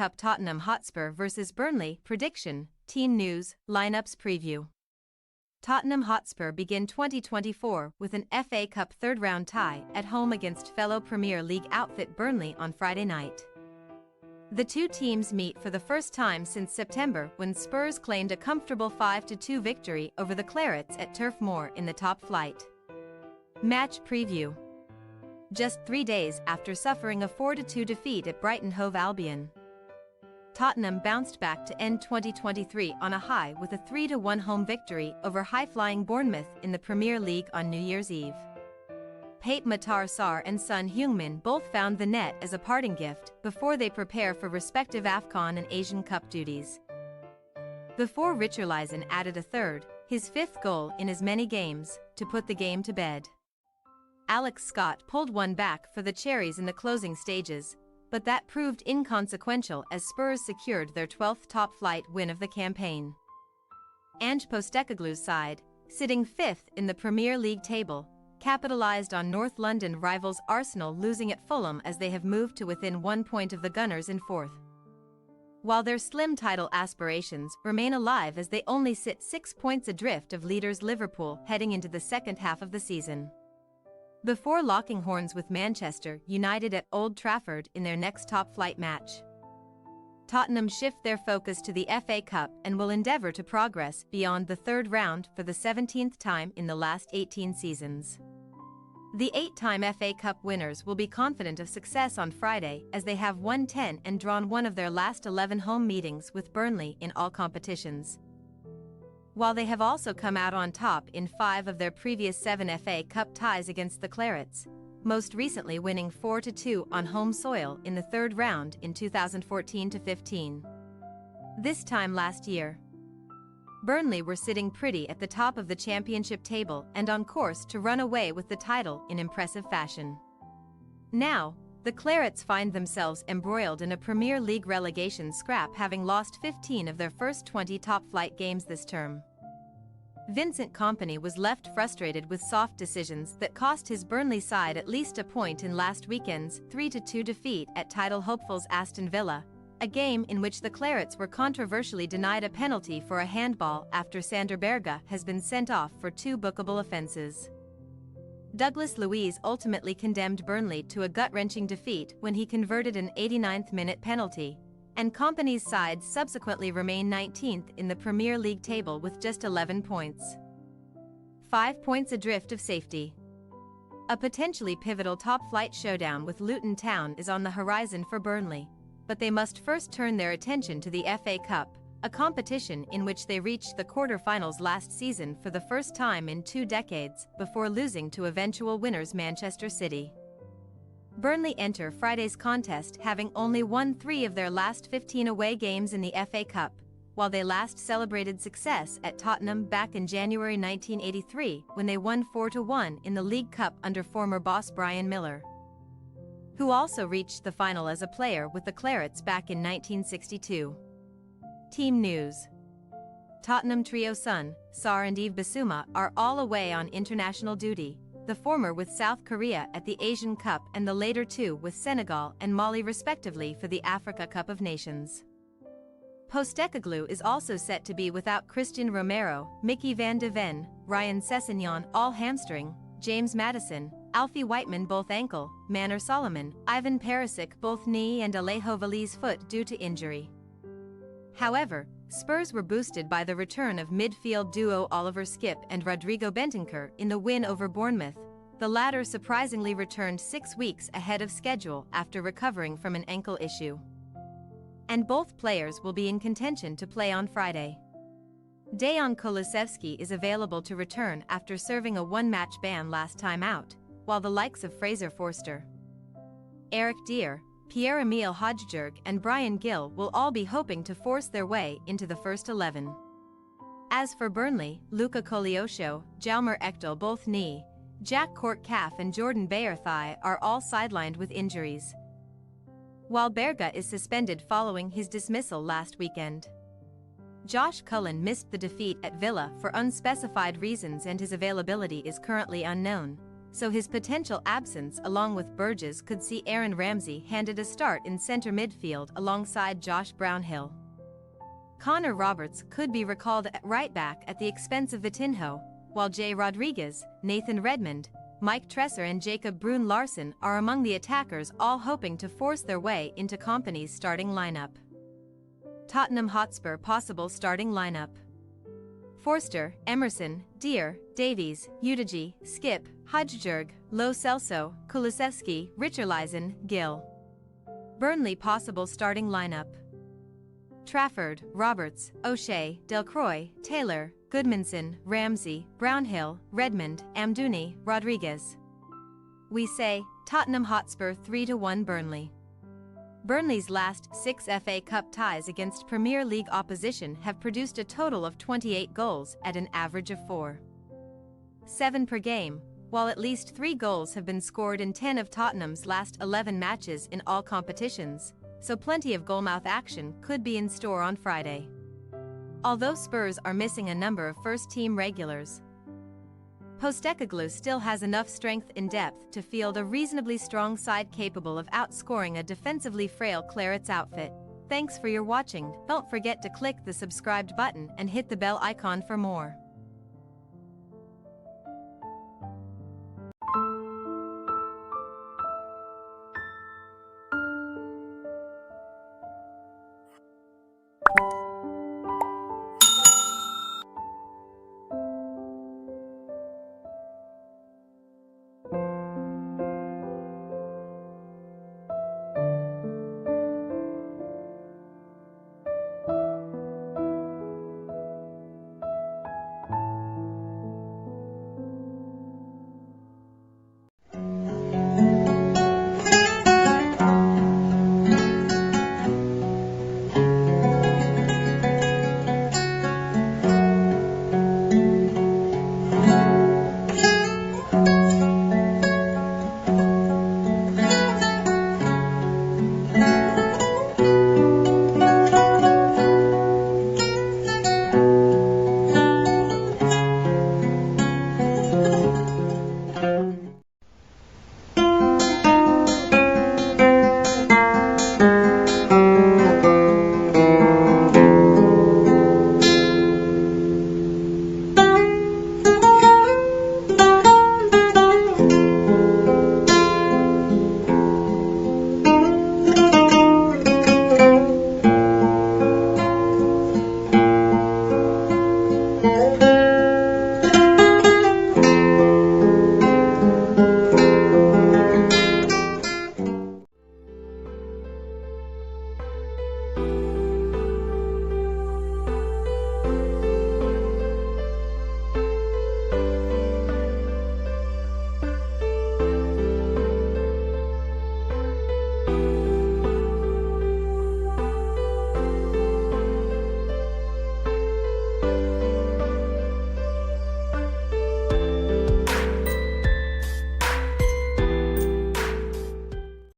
Cup Tottenham Hotspur vs Burnley prediction, team news, lineups preview. Tottenham Hotspur begin 2024 with an FA Cup third-round tie at home against fellow Premier League outfit Burnley on Friday night. The two teams meet for the first time since September when Spurs claimed a comfortable 5-2 victory over the Clarets at Turf Moor in the top flight. Match preview. Just 3 days after suffering a 4-2 defeat at Brighton Hove Albion, Tottenham bounced back to end 2023 on a high with a 3-1 home victory over high-flying Bournemouth in the Premier League on New Year's Eve. Pape Matar Sarr and Son Heung-min both found the net as a parting gift before they prepare for respective AFCON and Asian Cup duties. Before Richarlison added a third, his fifth goal in as many games, to put the game to bed. Alex Scott pulled one back for the Cherries in the closing stages, but that proved inconsequential as Spurs secured their 12th top-flight win of the campaign. Ange Postecoglou's side, sitting 5th in the Premier League table, capitalised on North London rivals Arsenal losing at Fulham as they have moved to within 1 point of the Gunners in 4th. While their slim title aspirations remain alive as they only sit 6 points adrift of leaders Liverpool heading into the second half of the season. Before locking horns with Manchester United at Old Trafford in their next top-flight match, Tottenham shift their focus to the FA Cup and will endeavour to progress beyond the third round for the 17th time in the last 18 seasons. The 8-time FA Cup winners will be confident of success on Friday as they have won 10 and drawn one of their last 11 home meetings with Burnley in all competitions. While they have also come out on top in 5 of their previous 7 FA Cup ties against the Clarets, most recently winning 4-2 on home soil in the third round in 2014-15. This time last year, Burnley were sitting pretty at the top of the championship table and on course to run away with the title in impressive fashion. Now, the Clarets find themselves embroiled in a Premier League relegation scrap, having lost 15 of their first 20 top-flight games this term. Vincent Kompany was left frustrated with soft decisions that cost his Burnley side at least a point in last weekend's 3-2 defeat at title hopefuls Aston Villa, a game in which the Clarets were controversially denied a penalty for a handball after Sander Berge has been sent off for 2 bookable offences. Douglas Luiz ultimately condemned Burnley to a gut-wrenching defeat when he converted an 89th-minute penalty, and Kompany's side subsequently remained 19th in the Premier League table with just 11 points. 5 points adrift of safety. A potentially pivotal top-flight showdown with Luton Town is on the horizon for Burnley, but they must first turn their attention to the FA Cup, a competition in which they reached the quarter-finals last season for the first time in 2 decades before losing to eventual winners Manchester City. Burnley enter Friday's contest having only won 3 of their last 15 away games in the FA Cup, while they last celebrated success at Tottenham back in January 1983 when they won 4-1 in the League Cup under former boss Brian Miller, who also reached the final as a player with the Clarets back in 1962. Team news. Tottenham trio Son, Sarr and Yves Bissouma are all away on international duty, the former with South Korea at the Asian Cup and the later 2 with Senegal and Mali respectively for the Africa Cup of Nations. Postecoglou is also set to be without Christian Romero, Mickey van de Ven, Ryan Sessegnon all hamstring, James Maddison, Alfie Whiteman both ankle, Manor Solomon, Ivan Perisic both knee and Alejo Valiz foot due to injury. However, Spurs were boosted by the return of midfield duo Oliver Skipp and Rodrigo Bentancur in the win over Bournemouth. The latter surprisingly returned 6 weeks ahead of schedule after recovering from an ankle issue. And both players will be in contention to play on Friday. Dejan Kulusevski is available to return after serving a 1-match ban last time out, while the likes of Fraser Forster, Eric Dier, Pierre-Emile Hojbjerg and Brian Gill will all be hoping to force their way into the first 11. As for Burnley, Luka Koleosho, Jalmer Ekdal both knee, Jack Cork calf and Jordan Bayer thigh are all sidelined with injuries, while Berge is suspended following his dismissal last weekend. Josh Cullen missed the defeat at Villa for unspecified reasons and his availability is currently unknown. so his potential absence along with Burgess could see Aaron Ramsey handed a start in centre midfield alongside Josh Brownhill. Connor Roberts could be recalled at right back at the expense of Vitinho, while Jay Rodriguez, Nathan Redmond, Mike Tresser and Jacob Bruun-Larsen are among the attackers, all hoping to force their way into Kompany's starting lineup. Tottenham Hotspur possible starting lineup: Forster, Emerson, Deer, Davies, Udigi, Skip, Hudjberg, Lo Celso, Kulusevski, Richarlison, Gill. Burnley possible starting lineup: Trafford, Roberts, O'Shea, Delcroix, Taylor, Goodmanson, Ramsey, Brownhill, Redmond, Amdouni, Rodriguez. We say, Tottenham Hotspur 3-1 Burnley. Burnley's last 6 FA Cup ties against Premier League opposition have produced a total of 28 goals at an average of 4.7 per game, while at least 3 goals have been scored in 10 of Tottenham's last 11 matches in all competitions, so plenty of goalmouth action could be in store on Friday. Although Spurs are missing a number of first-team regulars, Postecoglou still has enough strength in depth to field a reasonably strong side capable of outscoring a defensively frail Claret's outfit. Thanks for your watching. Don't forget to click the subscribed button and hit the bell icon for more.